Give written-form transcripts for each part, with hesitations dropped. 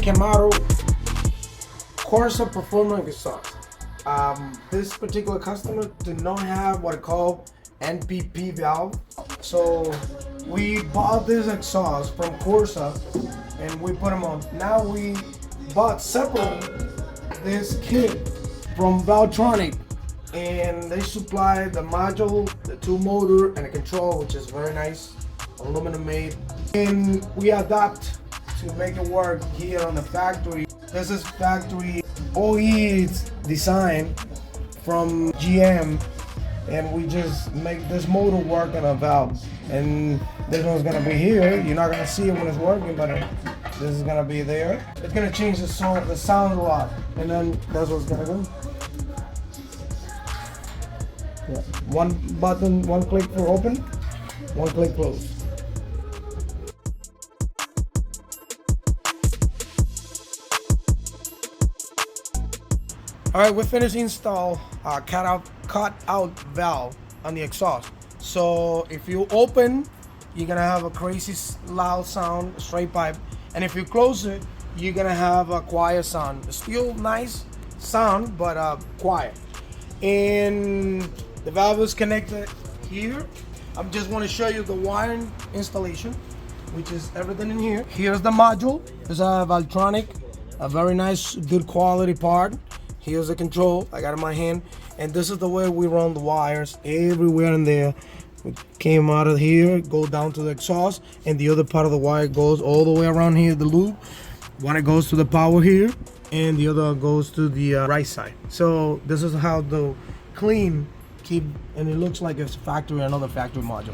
Camaro Corsa Performance Exhaust. This particular customer did not have what I call NPP valve, so we bought this exhaust from Corsa and we put them on. Now we bought separately this kit from Valvetronic, and they supply the module, the two motor, and the control, which is very nice, aluminum made. And we adapt to make it work here on the factory. This is factory OE design from GM, and we just make this motor work on a valve. And this one's gonna be here. You're not gonna see it when it's working, but this is gonna be there. It's gonna change the sound a lot. And then that's what's gonna go. Yeah. One button, one click for open, one click close. All right, we finished install cut out valve on the exhaust. So if you open, you're gonna have a crazy loud sound, straight pipe, and if you close it, you're gonna have a quiet sound. Still nice sound, but quiet. And the valve is connected here. I just want to show you the wiring installation, which is everything in here. Here's the module. It's a Valvetronic, a very nice, good quality part. Here's the control, I got it in my hand, and this is the way we run the wires everywhere in there. It came out of here, go down to the exhaust, and the other part of the wire goes all the way around here, the loop. One it goes to the power here, and the other goes to the right side. So this is how the clean keep, and it looks like it's factory, another factory module.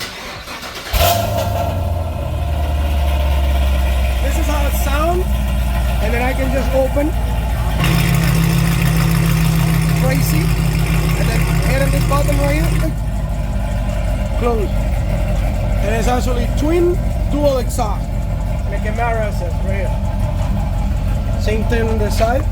This is how it sounds, and then I can just open. Crazy, and then hitting this button right here, close. And it's actually twin dual exhaust, and a Camaro SS right here. Same thing on the side.